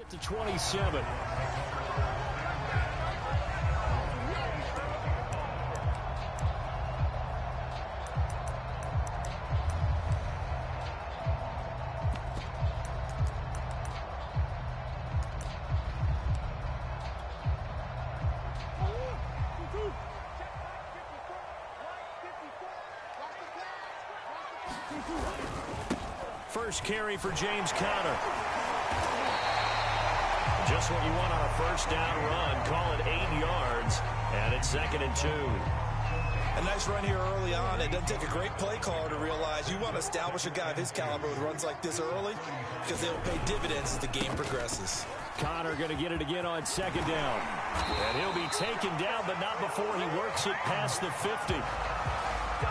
out to 27. First carry for James Conner. Just what you want on a first down run. Call it 8 yards, and it's 2nd and 2. A nice run here early on. It doesn't take a great play caller to realize you want to establish a guy of his caliber with runs like this early because they'll pay dividends as the game progresses. Conner going to get it again on 2nd down. And he'll be taken down, but not before he works it past the 50.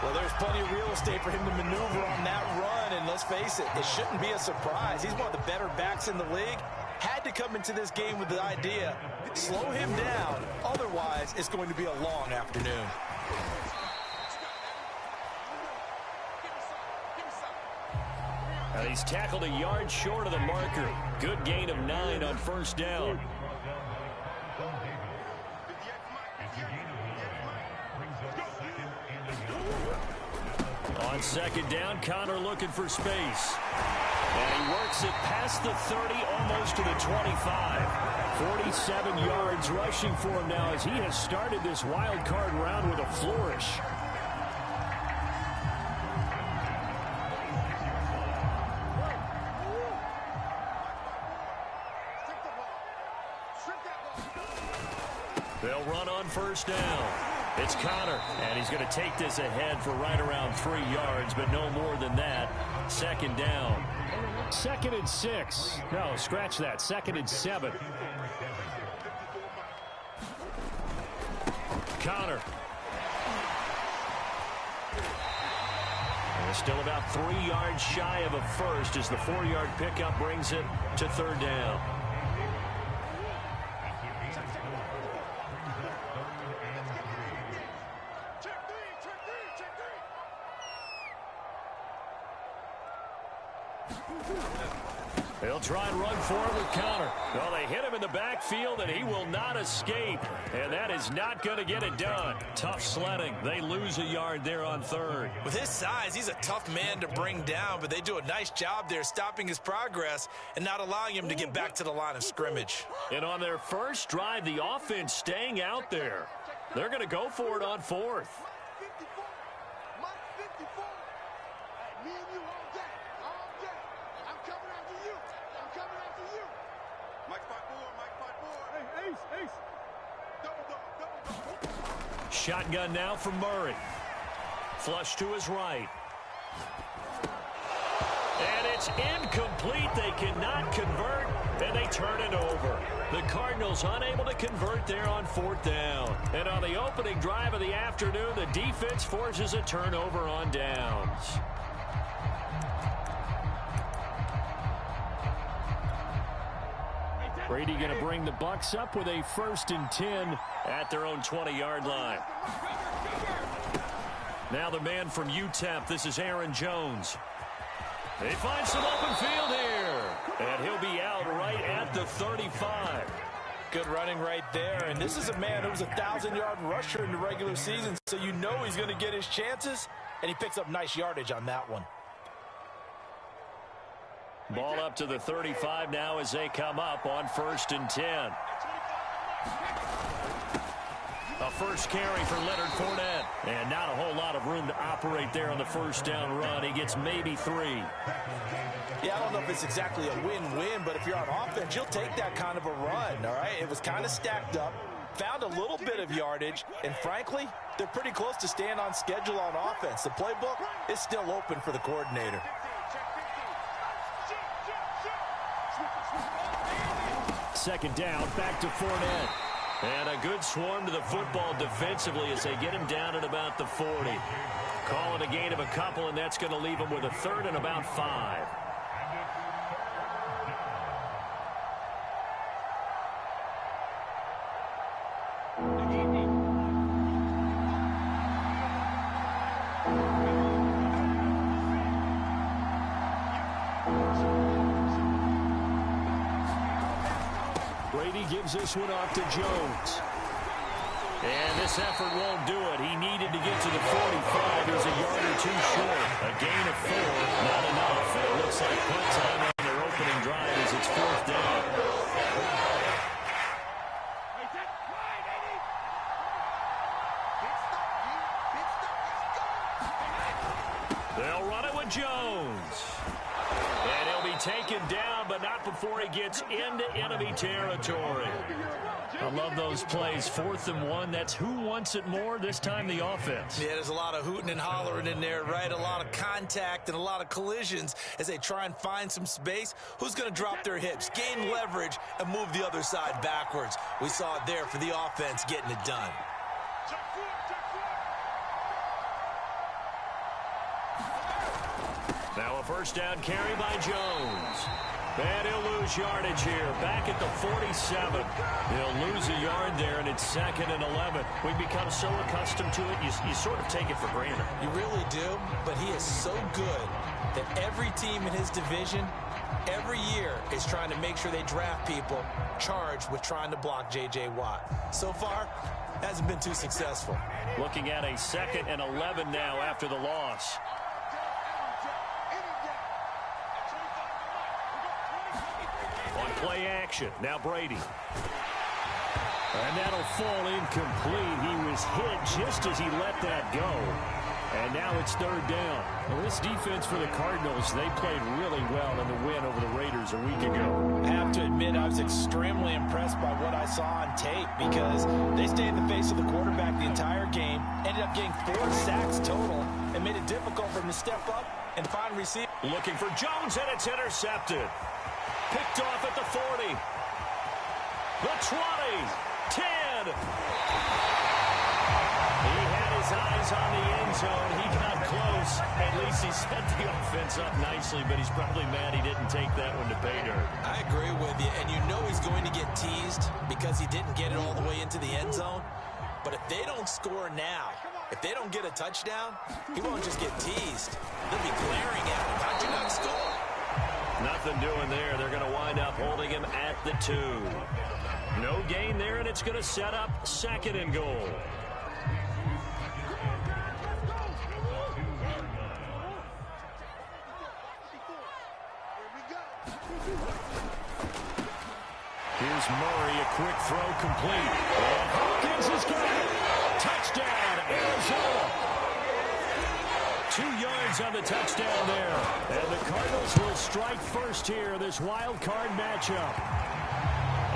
Well, there's plenty of real estate for him to maneuver on that run, and let's face it, it shouldn't be a surprise. He's one of the better backs in the league. Had to come into this game with the idea, slow him down, otherwise it's going to be a long afternoon. And he's tackled a yard short of the marker. Good gain of 9 on first down. On 2nd down, Conner looking for space. And he works it past the 30, almost to the 25. 47 yards rushing for him now as he has started this wild card round with a flourish. They'll run on first down. It's Conner, and he's going to take this ahead for right around 3 yards, but no more than that. 2nd down. 2nd and 6. No, scratch that. 2nd and 7. Conner. And still about 3 yards shy of a first as the 4-yard pickup brings it to 3rd down. They'll try and run forward with Conner. Well, they hit him in the backfield, and he will not escape. And that is not going to get it done. Tough sledding. They lose a yard there on 3rd. With his size, he's a tough man to bring down, but they do a nice job there stopping his progress and not allowing him to get back to the line of scrimmage. And on their first drive, the offense staying out there. They're going to go for it on 4th. Shotgun now from Murray. Flush to his right. And it's incomplete. They cannot convert, and they turn it over. The Cardinals unable to convert there on 4th down. And on the opening drive of the afternoon, the defense forces a turnover on downs. Brady going to bring the Bucs up with a 1st and 10 at their own 20-yard line. Now the man from UTEP, this is Aaron Jones. They find some open field here, and he'll be out right at the 35. Good running right there, and this is a man who was a 1,000-yard rusher in the regular season, so you know he's going to get his chances, and he picks up nice yardage on that one. Ball up to the 35 now as they come up on 1st and 10. A first carry for Leonard Fournette. And not a whole lot of room to operate there on the first down run. He gets maybe 3. Yeah, I don't know if it's exactly a win-win, but if you're on offense, you'll take that kind of a run, all right? It was kind of stacked up, found a little bit of yardage, and frankly, they're pretty close to staying on schedule on offense. The playbook is still open for the coordinator. Second down, back to Fournette. And a good swarm to the football defensively as they get him down at about the 40. Call it a gain of a couple, and that's going to leave him with a 3rd and about 5. Brady gives this one off to Jones. And this effort won't do it. He needed to get to the 45. He's a yard or two short. A gain of 4, not enough. And it looks like punt time on their opening drive as it's 4th down. They'll run it with Jones. And he'll be taken down, but not before he gets into enemy territory. I love those plays. 4th and 1. That's who wants it more, this time the offense. Yeah, there's a lot of hooting and hollering in there, right? A lot of contact and a lot of collisions as they try and find some space. Who's going to drop their hips, gain leverage, and move the other side backwards? We saw it there for the offense getting it done. Now a first down carry by Jones. And he'll lose yardage here. Back at the 47. He'll lose a yard there, and it's 2nd and 11. We've become so accustomed to it, you sort of take it for granted. You really do, but he is so good that every team in his division, every year, is trying to make sure they draft people charged with trying to block J.J. Watt. So far, hasn't been too successful. Looking at a 2nd and 11 now after the loss. On play action, now Brady. And that'll fall incomplete. He was hit just as he let that go. And now it's 3rd down. Well, this defense for the Cardinals, they played really well in the win over the Raiders a week ago. I have to admit, I was extremely impressed by what I saw on tape because they stayed in the face of the quarterback the entire game, ended up getting 4 sacks total, and made it difficult for him to step up and find receiver. Looking for Jones, and it's intercepted. Picked off at the 40. The 20. 10. He had his eyes on the end zone. He got close. At least he set the offense up nicely, but he's probably mad he didn't take that one to pay dirt. I agree with you, and you know he's going to get teased because he didn't get it all the way into the end zone. But if they don't score now, if they don't get a touchdown, he won't just get teased. They'll be glaring at him. How'd you not score? Nothing doing there. They're going to wind up holding him at the 2. No gain there, and it's going to set up 2nd and goal. Here's Murray, a quick throw complete. And Hawkins has got it. Touchdown, Arizona. 2 yards on the touchdown there. And the Cardinals will strike first here, this wild card matchup.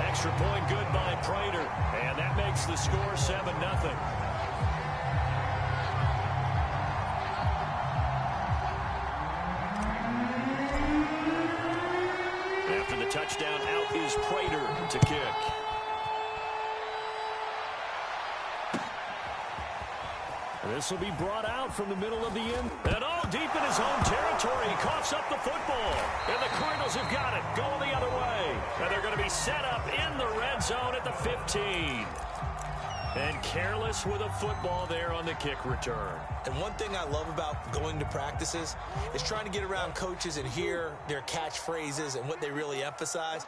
Extra point good by Prater. And that makes the score 7-0. After the touchdown, out is Prater to kick. This will be brought out from the middle of the end. And all deep in his own territory. He coughs up the football. And the Cardinals have got it. Going the other way. And they're going to be set up in the red zone at the 15. And careless with a football there on the kick return. And one thing I love about going to practices is trying to get around coaches and hear their catchphrases and what they really emphasize.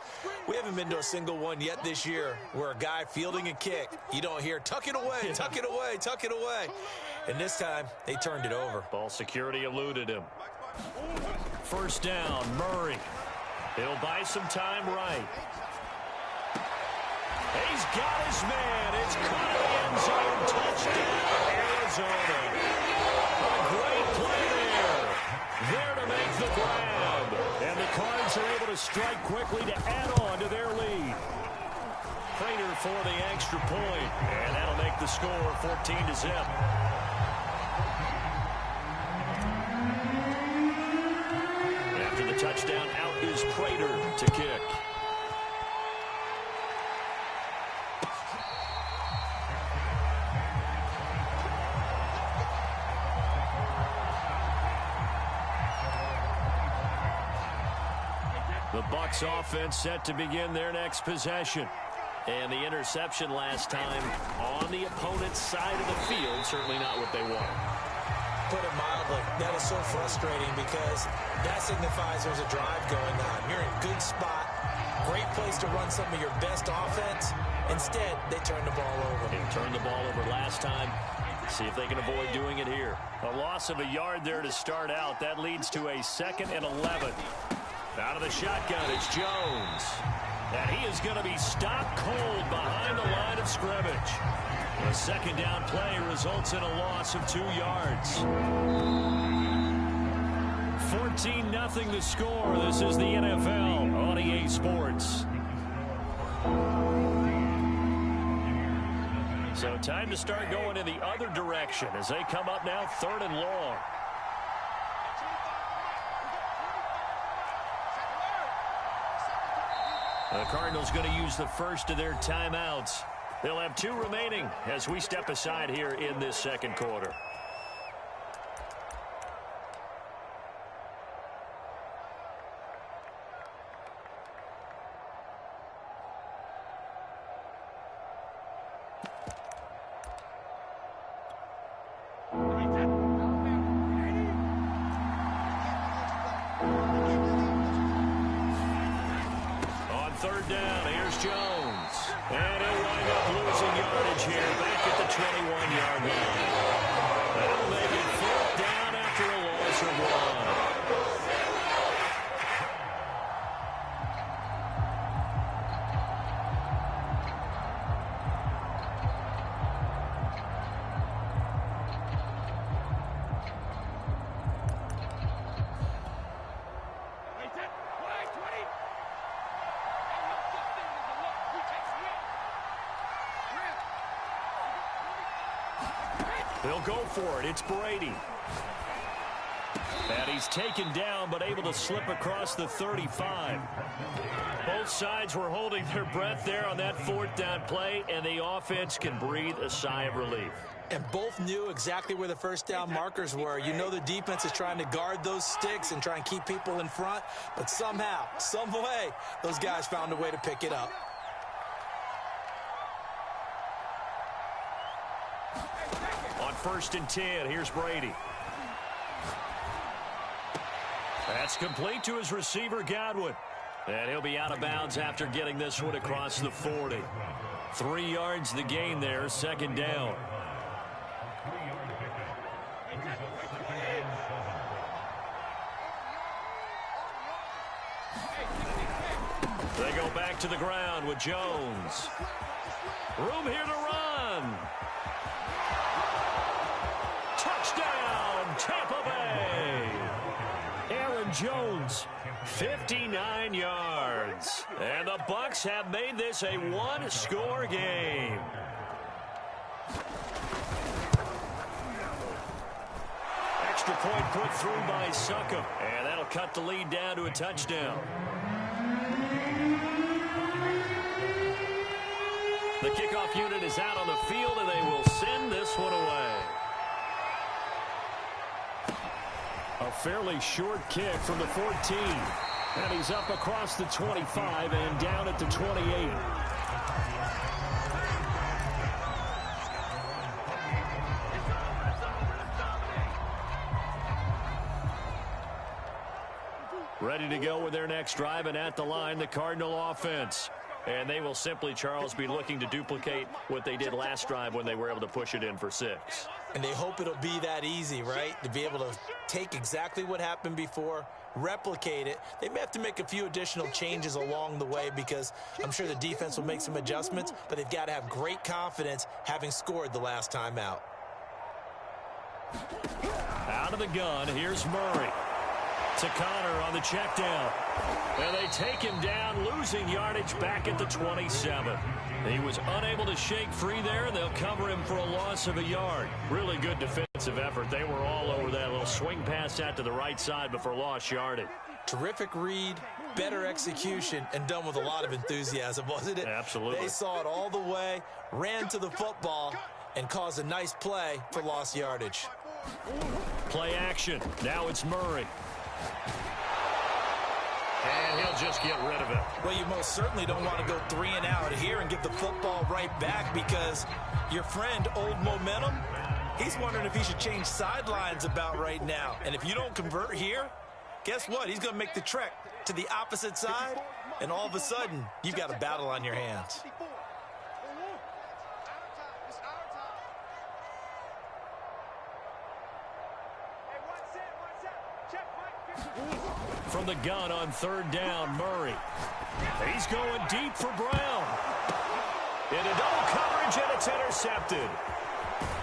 We haven't been to a single one yet this year where a guy fielding a kick, you don't hear, tuck it away, tuck it away, tuck it away. And this time, they turned it over. Ball security eluded him. First down, Murray. He'll buy some time right. He's got his man. It's caught in the end zone. Touchdown, Arizona. A great play there. There to make the grab. And the Cards are able to strike quickly to add on to their lead. Prater for the extra point. And that'll make the score 14-0. After the touchdown, out is Prater to kick. The Bucs offense set to begin their next possession. And the interception last time on the opponent's side of the field, certainly not what they want. Put it mildly, that is so frustrating because that signifies there's a drive going on. You're in a good spot. Great place to run some of your best offense. Instead, they turned the ball over. They turned the ball over last time. See if they can avoid doing it here. A loss of a yard there to start out. That leads to a 2nd and 11. Out of the shotgun, it's Jones. And he is going to be stopped cold behind the line of scrimmage. A 2nd down play results in a loss of 2 yards. 14-0 the score. This is the NFL on EA Sports. So time to start going in the other direction as they come up now 3rd and long. The Cardinals going to use the first of their timeouts. They'll have 2 remaining as we step aside here in this 2nd quarter. They'll go for it. It's Brady. And he's taken down, but able to slip across the 35. Both sides were holding their breath there on that 4th down play, and the offense can breathe a sigh of relief. And both knew exactly where the 1st down markers were. You know the defense is trying to guard those sticks and try and keep people in front, but somehow, some way, those guys found a way to pick it up. On 1st and 10, here's Brady. That's complete to his receiver, Godwin. And he'll be out of bounds after getting this one across the 40. 3 yards the gain there, 2nd down. They go back to the ground with Jones. Room here to run. Touchdown, Tampa Bay. Aaron Jones, 59 yards. And the Bucs have made this a one-score game. Extra point put through by Succop. And that'll cut the lead down to a touchdown. The kickoff unit is out on the field, and they will send this one away. A fairly short kick from the 14. And he's up across the 25 and down at the 28. Ready to go with their next drive, and at the line, the Cardinal offense. And they will simply, Charles, be looking to duplicate what they did last drive when they were able to push it in for 6. And they hope it'll be that easy, right? To be able to take exactly what happened before, replicate it. They may have to make a few additional changes along the way because I'm sure the defense will make some adjustments, but they've got to have great confidence having scored the last time out. Out of the gun, here's Murray. To Connor on the check down. And they take him down, losing yardage back at the 27. He was unable to shake free there, and they'll cover him for a loss of a yard. Really good defensive effort. They were all over that little swing pass out to the right side before lost yardage. Terrific read, better execution, and done with a lot of enthusiasm, wasn't it? Absolutely. They saw it all the way, ran to the football, and caused a nice play for lost yardage. Play action. Now it's Murray. And he'll just get rid of it. Well, you most certainly don't want to go 3 and out here and get the football right back because your friend, Old Momentum, he's wondering if he should change sidelines about right now. And if you don't convert here, guess what? He's going to make the trek to the opposite side, and all of a sudden, you've got a battle on your hands. From the gun on third down, Murray. He's going deep for Brown. Into double coverage, and it's intercepted.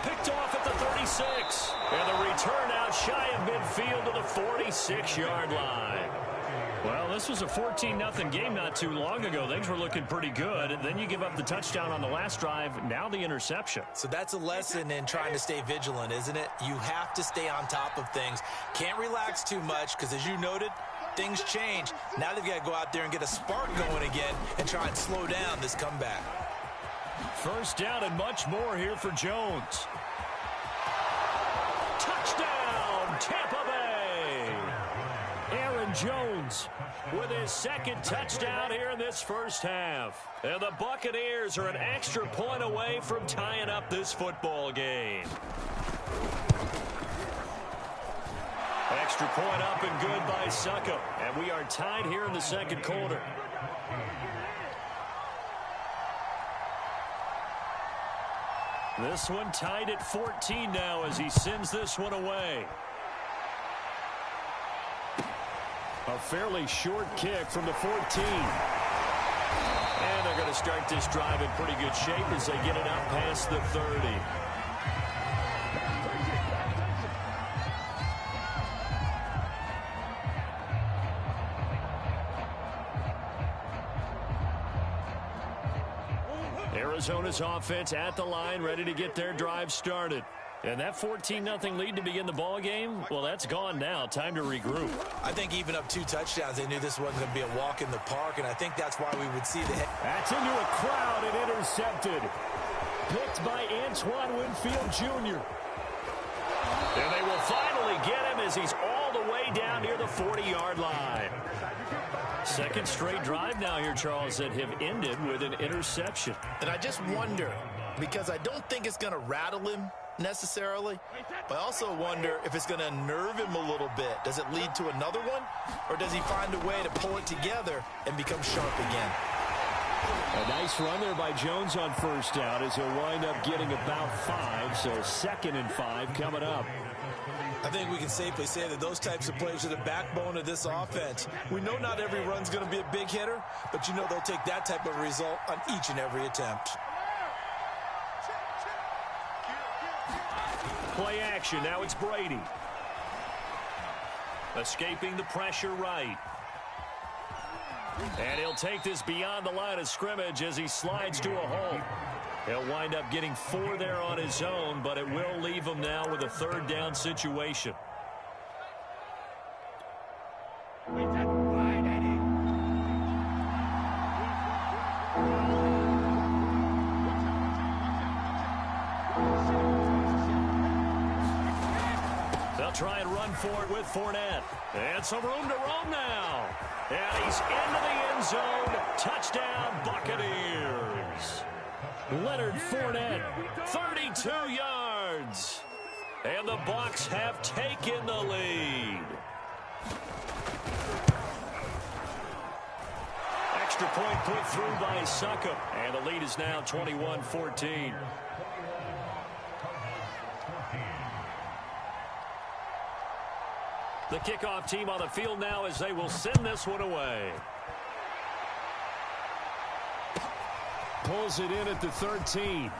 Picked off at the 36. And the return out shy of midfield to the 46-yard line. Well, this was a 14-0 game not too long ago. Things were looking pretty good. And then you give up the touchdown on the last drive. Now the interception. So that's a lesson in trying to stay vigilant, isn't it? You have to stay on top of things. Can't relax too much because, as you noted, things change. Now they've got to go out there and get a spark going again and try and slow down this comeback. First down and much more here for Jones. Touchdown, Tampa Bay! Aaron Jones with his second touchdown here in this first half. And the Buccaneers are an extra point away from tying up this football game. Extra point up and good by Suckup. And we are tied here in the second quarter. This one tied at 14 now as he sends this one away. A fairly short kick from the 14. And they're going to start this drive in pretty good shape as they get it out past the 30. Arizona's offense at the line, ready to get their drive started. And that 14-0 lead to begin the ball game, well, that's gone now. Time to regroup. I think even up 2 touchdowns, they knew this wasn't going to be a walk in the park, and I think that's why we would see the hit. That's into a crowd and intercepted. Picked by Antoine Winfield Jr. And they will finally get him as he's all the way down near the 40-yard line. Second straight drive now here, Charles, that have ended with an interception. And I just wonder, because I don't think it's going to rattle him necessarily, but I also wonder if it's going to unnerve him a little bit. Does it lead to another one, or does he find a way to pull it together and become sharp again? A nice run there by Jones on first down as he'll wind up getting about 5, so 2nd and 5 coming up. I think we can safely say that those types of plays are the backbone of this offense. We know not every run's going to be a big hitter, but you know they'll take that type of result on each and every attempt. Play action. Now it's Brady. Escaping the pressure right. And he'll take this beyond the line of scrimmage as he slides to a hole. He'll wind up getting 4 there on his own, but it will leave him now with a 3rd down situation. They'll try and run for it with Fournette. And some room to roam now. And he's into the end zone. Touchdown, Buccaneers. Leonard Fournette, 32 yards. And the Bucs have taken the lead. Extra point put through by Suckup. And the lead is now 21-14. The kickoff team on the field now as they will send this one away. Pulls it in at the 13. And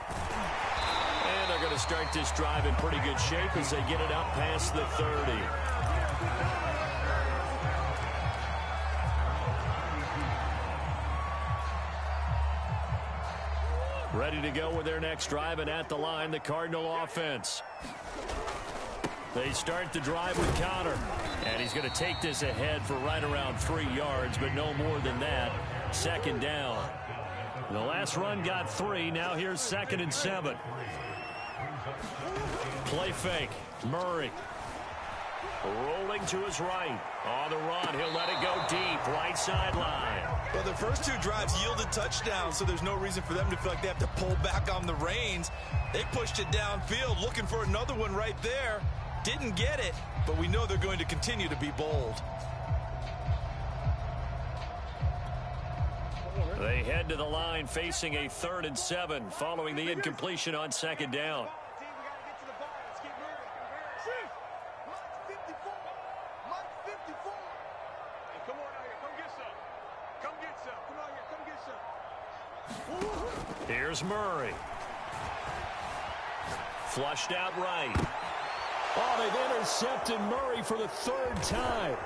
they're going to start this drive in pretty good shape as they get it out past the 30. Ready to go with their next drive, and at the line, the Cardinal offense. They start the drive with Connor. And he's going to take this ahead for right around 3 yards, but no more than that. 2nd down. The last run got 3. Now here's 2nd and 7. Play fake. Murray. Rolling to his right. On the run. He'll let it go deep. Right sideline. Well, the first 2 drives yielded touchdowns, so there's no reason for them to feel like they have to pull back on the reins. They pushed it downfield, looking for another one right there. Didn't get it, but we know they're going to continue to be bold. They head to the line facing a 3rd and 7 following the incompletion on 2nd down. Here's Murray. Flushed out right. Oh, they've intercepted Murray for the 3rd time.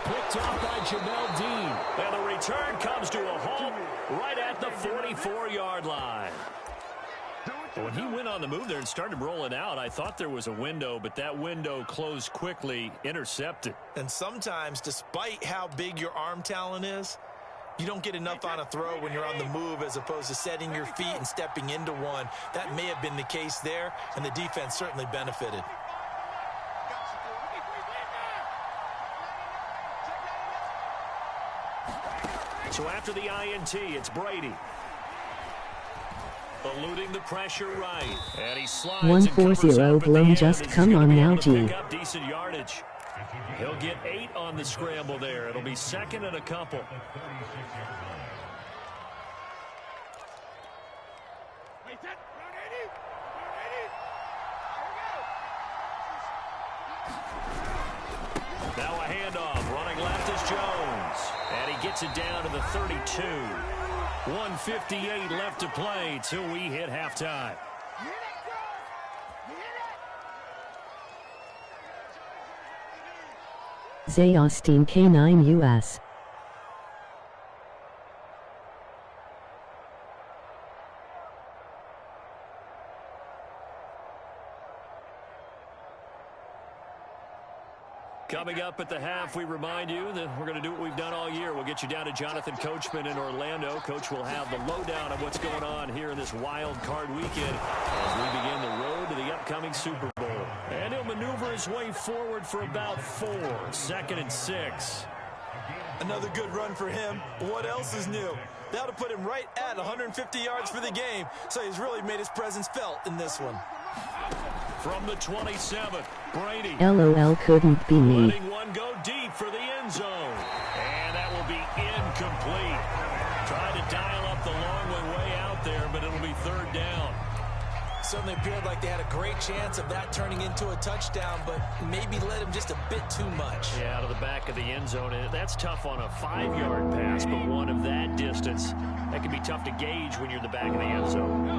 Picked off by Jamel Dean. And the return comes to a halt right at the 44-yard line. When he went on the move there and started rolling out, I thought there was a window, but that window closed quickly, intercepted. And sometimes, despite how big your arm talent is, you don't get enough on a throw when you're on the move as opposed to setting your feet and stepping into one. That may have been the case there, and the defense certainly benefited. So after the INT, it's Brady. Eluding the pressure right. And he slides 140 blown just come on now, G. Pick up decent yardage. He'll get 8 on the scramble there. It'll be 2nd and a couple. Now a handoff. Running left is Jones. And he gets it down to the 32. 1:58 left to play till we hit halftime. Zay Austin K9 US. Coming up at the half, we remind you that we're going to do what we've done all year. We'll get you down to Jonathan Coachman in Orlando. Coach will have the lowdown of what's going on here in this wild card weekend as we begin the road to the upcoming Super Bowl. And he'll maneuver his way forward for about 4. 2nd and 6. Another good run for him. What else is new? That'll put him right at 150 yards for the game, so he's really made his presence felt in this one. From the 27, Brady. LOL couldn't be me. Letting one go deep for the end zone. And that will be incomplete. Trying to dial up the long way out there, but it'll be 3rd down. Certainly appeared like they had a great chance of that turning into a touchdown, but maybe led him just a bit too much. Yeah, out of the back of the end zone. That's tough on a 5-yard pass, but one of that distance, that can be tough to gauge when you're in the back of the end zone.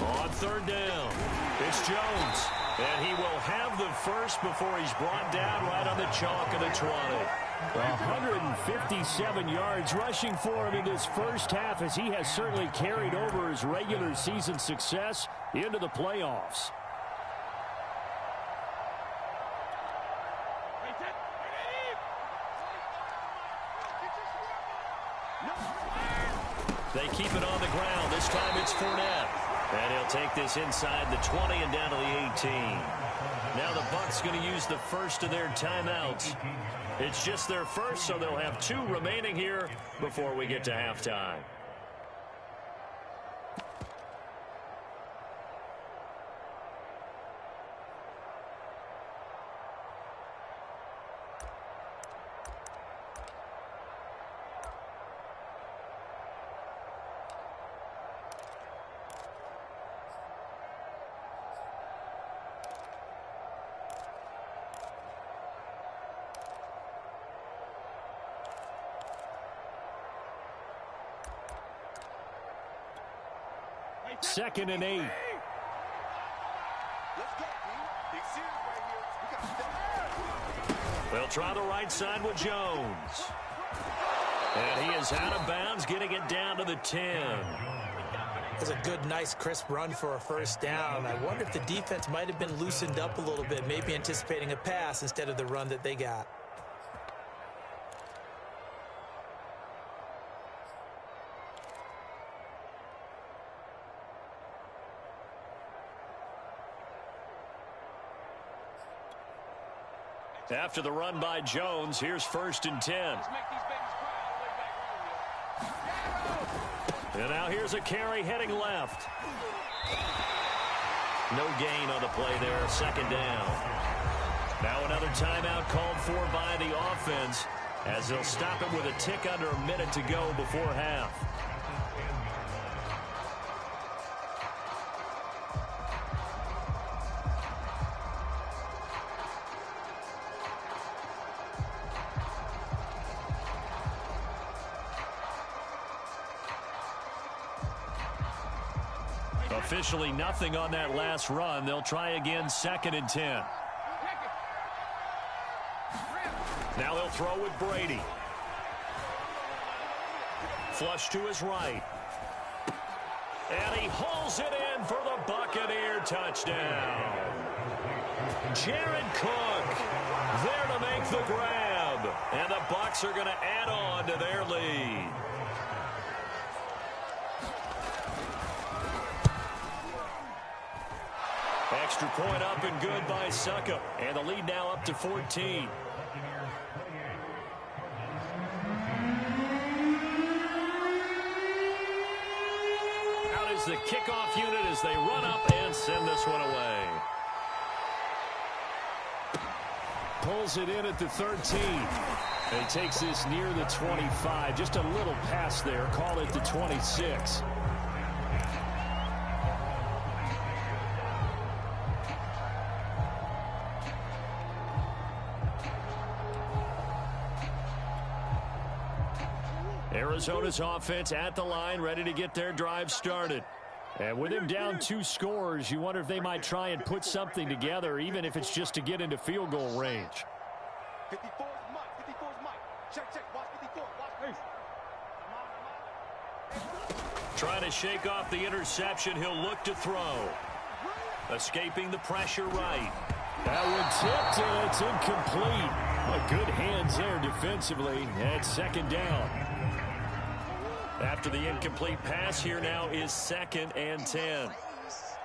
On 3rd down, it's Jones. And he will have the first before he's brought down right on the chalk of the 20. 157 yards rushing for him in this first half as he has certainly carried over his regular season success into the playoffs. They keep it on the ground. This time it's Fournette. And he'll take this inside the 20 and down to the 18. Now the Bucs going to use the first of their timeouts. It's just their first, so they'll have 2 remaining here before we get to halftime. Second and 8. They'll try the right side with Jones. And he is out of bounds, getting it down to the 10. It's a good, nice, crisp run for a first down. I wonder if the defense might have been loosened up a little bit, maybe anticipating a pass instead of the run that they got. After the run by Jones, here's 1st and 10. And now here's a carry heading left. No gain on the play there, 2nd down. Now another timeout called for by the offense. as they'll stop it with a tick under a minute to go before half. Officially nothing on that last run. They'll try again, 2nd and 10. Now they'll throw with Brady. Flush to his right. And he hauls it in for the Buccaneer touchdown. Jared Cook there to make the grab. And the Bucs are going to add on to their lead. Extra point up and good by Suckup. And the lead now up to 14. Out is the kickoff unit as they run up and send this one away. Pulls it in at the 13. And he takes this near the 25. Just a little pass there. Call it the 26. Arizona's offense at the line, ready to get their drive started. And with him down 2 scores, you wonder if they might try and put something together, even if it's just to get into field goal range. 54 is Mike. 54 is Mike. Check. Watch 54. Watch. Trying to shake off the interception. He'll look to throw. Escaping the pressure right. That one tipped, and it's incomplete. But good hands there defensively. And 2nd down. After the incomplete pass, here now is 2nd and 10. That's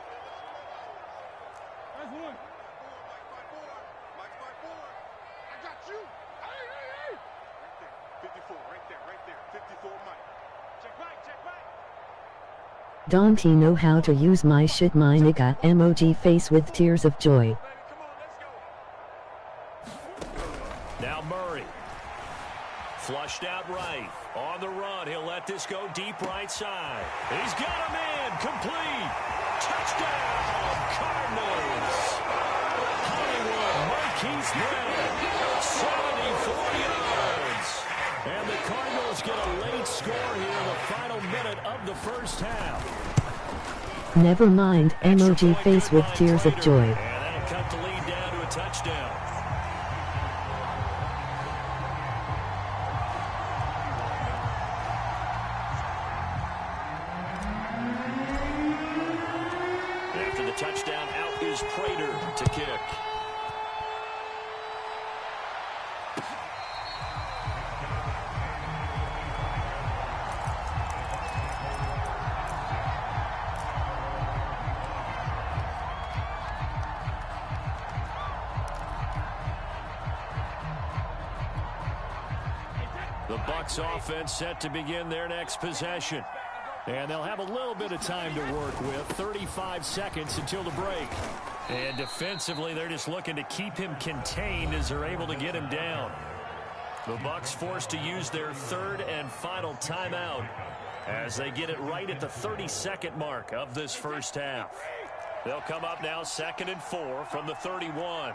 one. Mike 54. I got you. Hey. Right there. 54. Right there. 54 Mike. Check right. Don't he know how to use my shit, my nigga? Emoji face with tears of joy. Come on, let's go. Now Murray. Flushed out right. On the run, he'll let this go deep right side. He's got him in. Complete. Touchdown, Cardinals. Hollywood Marquise Brown. 74 yards. And the Cardinals get a late score here in the final minute of the first half. Never mind, emoji face with tears of joy. And that'll cut the lead down to a touchdown. Touchdown, out is Prater to kick. The Bucs offense set to begin their next possession. And they'll have a little bit of time to work with. 35 seconds until the break. And defensively, they're just looking to keep him contained as they're able to get him down. The Bucs forced to use their 3rd and final timeout as they get it right at the 30-second mark of this first half. They'll come up now 2nd and 4 from the 31.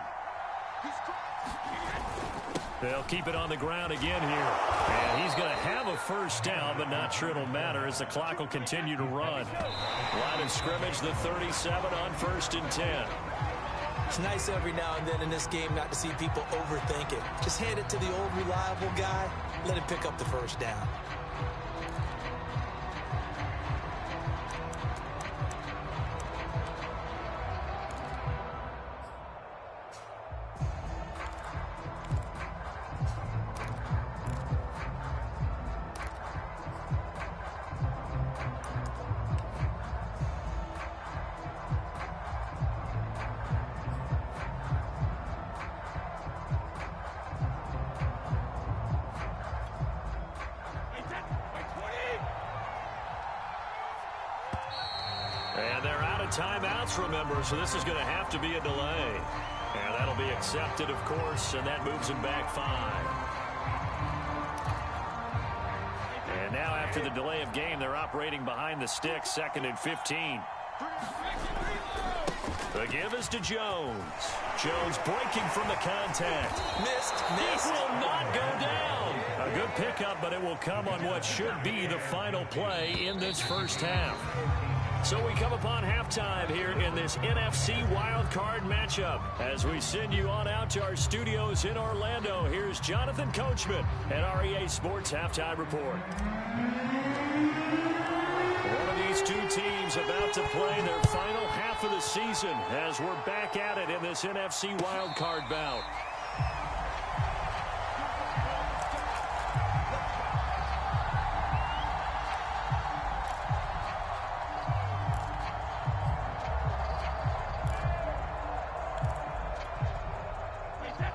They'll keep it on the ground again here. And he's going to have a first down, but not sure it'll matter as the clock will continue to run. Line of scrimmage, the 37 on 1st and 10. It's nice every now and then in this game not to see people overthink it. Just hand it to the old reliable guy, let him pick up the first down. And they're out of timeouts, remember, so this is going to have to be a delay. And that'll be accepted, of course, and that moves them back 5. after the delay of game. They're operating behind the sticks, 2nd and 15. The give is to Jones. Jones breaking from the contact. Missed. He will not go down. A good pickup, but it will come on what should be the final play in this first half. So we come upon halftime here in this NFC wildcard matchup. As we send you on out to our studios in Orlando, here's Jonathan Coachman at REA Sports Halftime Report. One of these two teams about to play their final half of the season as we're back at it in this NFC wildcard bout.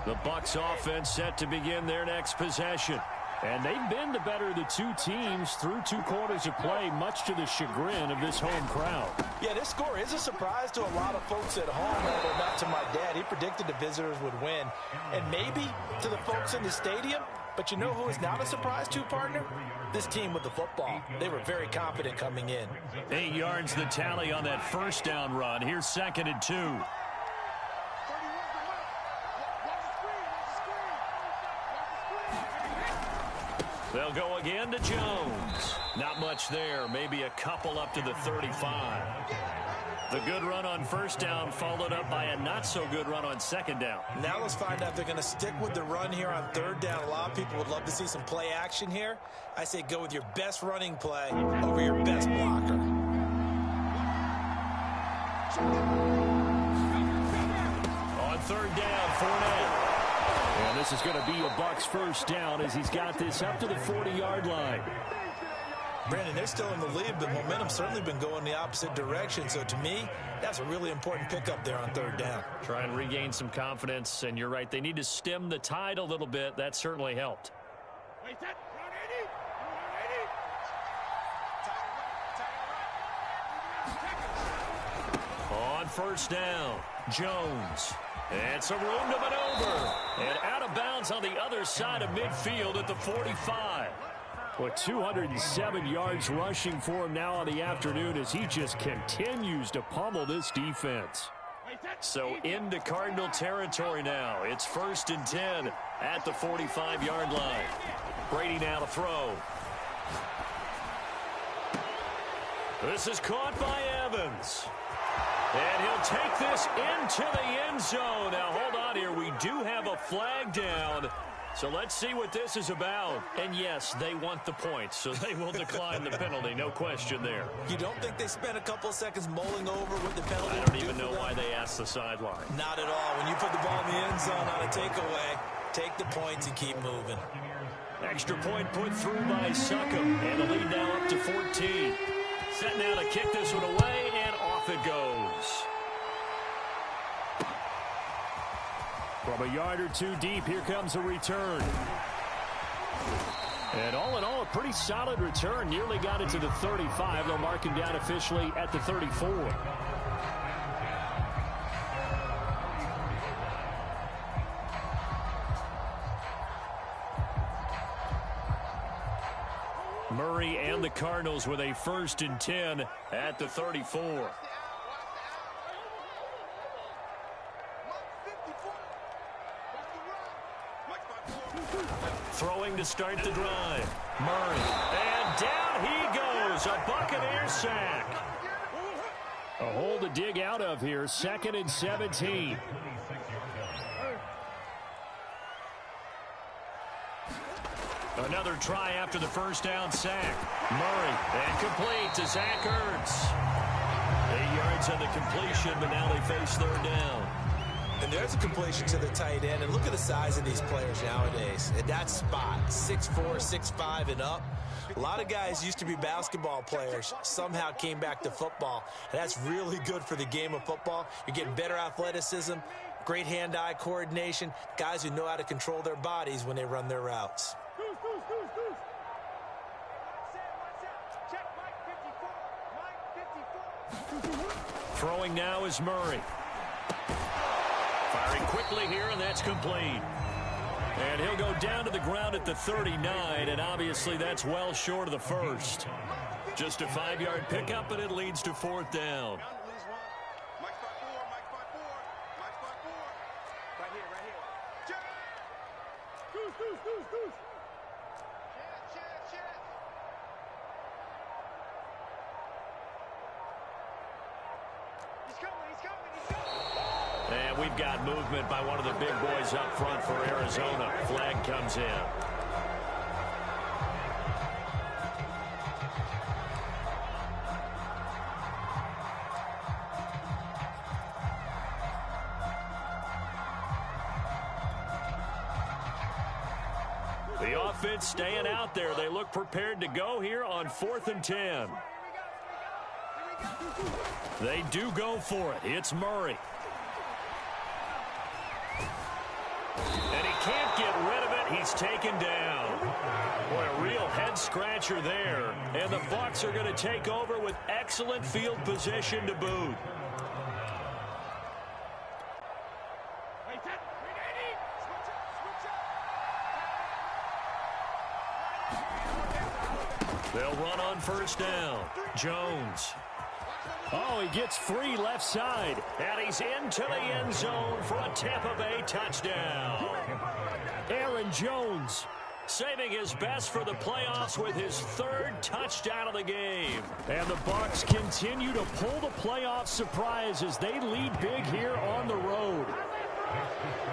The Bucs offense set to begin their next possession. And they've been the better of the two teams through 2 quarters of play, much to the chagrin of this home crowd. Yeah, this score is a surprise to a lot of folks at home, although not to my dad. He predicted the visitors would win. And maybe to the folks in the stadium. But you know who is not a surprise to, partner? This team with the football. They were very confident coming in. 8 yards the tally on that first down run. Here's 2nd and 2. They'll go again to Jones. Not much there. Maybe a couple up to the 35. The good run on first down followed up by a not-so-good run on 2nd down. Now let's find out if they're going to stick with the run here on 3rd down. A lot of people would love to see some play action here. I say go with your best running play over your best blocker. On 3rd down, Fournette. And this is going to be a Bucs first down as he's got this up to the 40-yard line. Brandon, they're still in the lead, but momentum's certainly been going the opposite direction. So to me, that's a really important pickup there on 3rd down. Try and regain some confidence, and you're right. They need to stem the tide a little bit. That certainly helped. On first down, Jones. It's a room to maneuver. And out of bounds on the other side of midfield at the 45. With 207 yards rushing for him now on the afternoon as he just continues to pummel this defense. So into Cardinal territory now. It's 1st and 10 at the 45-yard line. Brady now to throw. This is caught by Evans. And he'll take this into the end zone. Now, hold on here. We do have a flag down. So let's see what this is about. And, yes, they want the points, so they will decline the penalty. No question there. You don't think they spent a couple of seconds mulling over what the penalty I don't even know why they asked the sideline. Not at all. When you put the ball in the end zone on a takeaway, take the points and keep moving. Extra point put through by Succop. And the lead now up to 14. Set now to kick this one away, and off it goes. From a yard or two deep, here comes a return. And all in all, a pretty solid return. Nearly got it to the 35. They'll mark him down officially at the 34. Murray and the Cardinals with a 1st and 10 at the 34. Throwing to start the drive. Murray. And down he goes. A Buccaneer sack. A hole to dig out of here. 2nd and 17. Another try after the first down sack. Murray. And complete to Zach Ertz. 8 yards on the completion, but now they face 3rd down. And there's a completion to the tight end. And look at the size of these players nowadays. At that spot, 6'4", 6'5", and up. A lot of guys used to be basketball players, somehow came back to football. And that's really good for the game of football. You're getting better athleticism, great hand-eye coordination, guys who know how to control their bodies when they run their routes. Throwing now is Murray. Firing quickly here, and that's complete. And he'll go down to the ground at the 39, and obviously that's well short of the first. Just a 5-yard pickup, and it leads to 4th down. And we've got movement by one of the big boys up front for Arizona. Flag comes in. The offense staying out there. They look prepared to go here on 4th and 10. They do go for it. It's Murray. And he can't get rid of it. He's taken down. Boy, a real head-scratcher there. And the Bucs are going to take over with excellent field position to boot. They'll run on 1st down. Jones. Oh, he gets free left side. And he's into the end zone for a Tampa Bay touchdown. Aaron Jones saving his best for the playoffs with his 3rd touchdown of the game. And the Bucs continue to pull the playoff surprise as they lead big here on the road.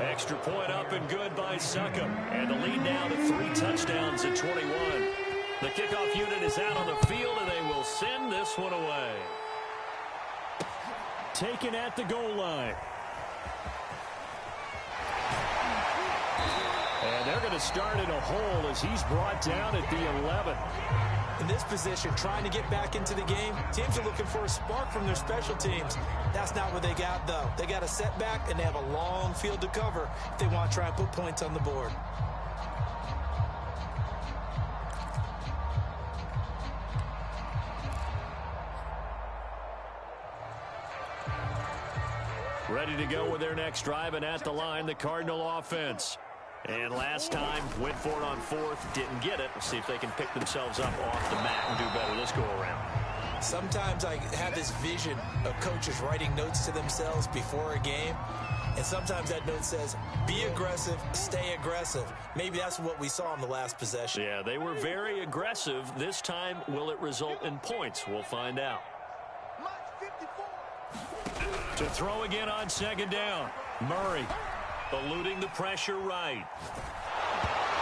Extra point up and good by Succop. And the lead now to 3 touchdowns at 21. The kickoff unit is out on the field, and they will send this one away. Taken at the goal line. And they're going to start in a hole as he's brought down at the 11. In this position, trying to get back into the game, teams are looking for a spark from their special teams. That's not what they got, though. They got a setback, and they have a long field to cover if they want to try and put points on the board. Ready to go with their next drive, and at the line, the Cardinal offense. And last time, went for it on 4th, didn't get it. We'll see if they can pick themselves up off the mat and do better this go-around. Sometimes I have this vision of coaches writing notes to themselves before a game, and sometimes that note says, be aggressive, stay aggressive. Maybe that's what we saw in the last possession. Yeah, they were very aggressive. This time, will it result in points? We'll find out. To throw again on 2nd down. Murray eluding the pressure right.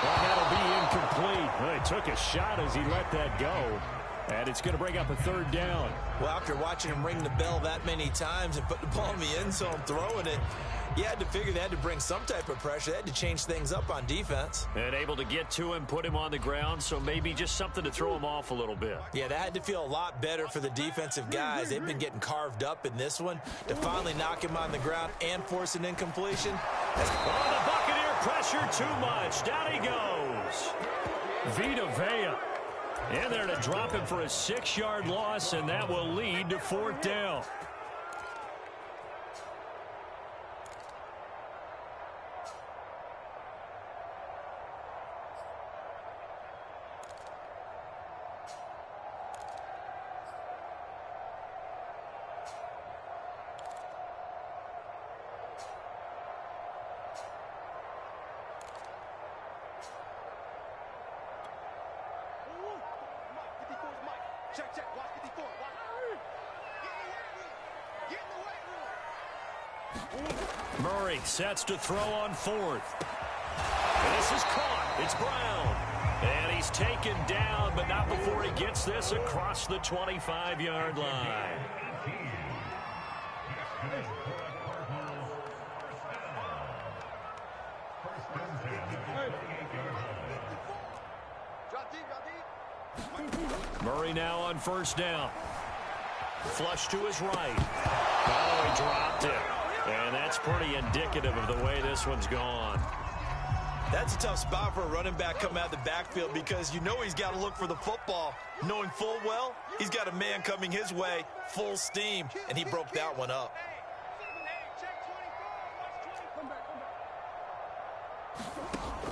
Well, that'll be incomplete. Well, he took a shot as he let that go. And it's going to bring up a 3rd down. Well, after watching him ring the bell that many times and put the ball in the end zone throwing it, you had to figure they had to bring some type of pressure. They had to change things up on defense. And able to get to him, put him on the ground, so maybe just something to throw him off a little bit. Yeah, that had to feel a lot better for the defensive guys. They've been getting carved up in this one. To finally knock him on the ground and force an incompletion. Oh, the Buccaneer pressure too much. Down he goes. Vita Vea in there to drop him for a 6-yard loss, and that will lead to 4th down. Check. Watch 54. Watch. Get in the weight room. Murray sets to throw on 4th. And this is caught. It's Brown. And he's taken down, but not before he gets this across the 25-yard line. Murray now on 1st down. Flush to his right. Oh, he dropped it. And that's pretty indicative of the way this one's gone. That's a tough spot for a running back coming out of the backfield because you know he's got to look for the football, knowing full well he's got a man coming his way, full steam, and he broke that one up.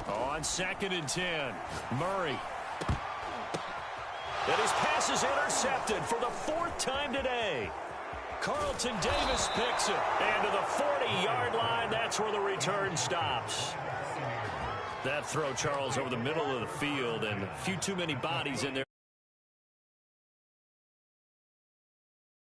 On 2nd and 10, Murray. And his pass is intercepted for the 4th time today. Carlton Davis picks it. And to the 40-yard line, that's where the return stops. That throw, Charles, over the middle of the field, and a few too many bodies in there.